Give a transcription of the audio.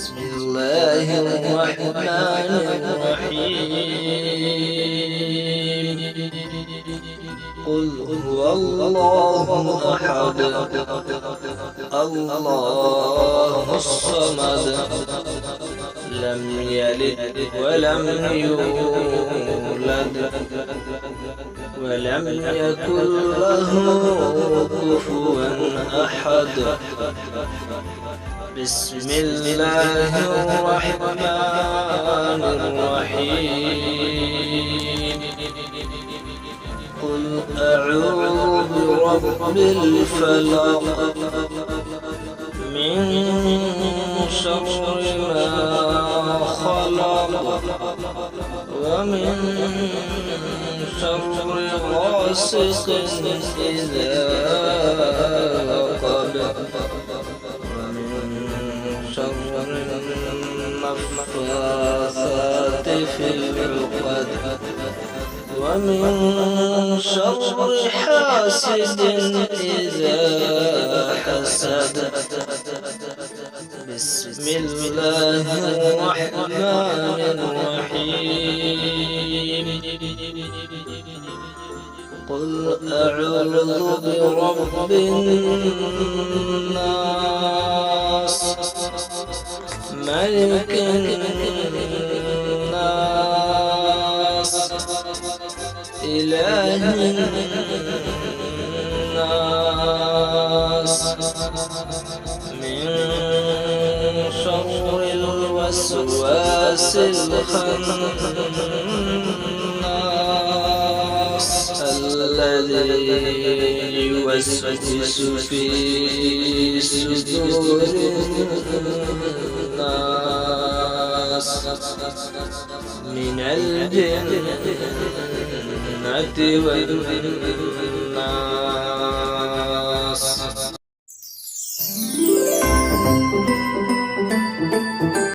بسم الله الرحمن الرحيم. قل هو الله أحد الله الصمد لم يلد ولم يولد ولم يكن له كفوا أحد. بسم الله الرحمن الرحيم. قل أعوذ برب الفلق من شر ما خلق ومن شر غاسق إذا وقب ومن شر النفاثات في العقد ومن شر حاسد إذا حسد. بسم الله الرحمن الرحيم. قل أعوذ برب الناس ملك الناس إله الناس من شر الوسواس الخناس الذي يوسوس في صدور الناس من الجنة والناس.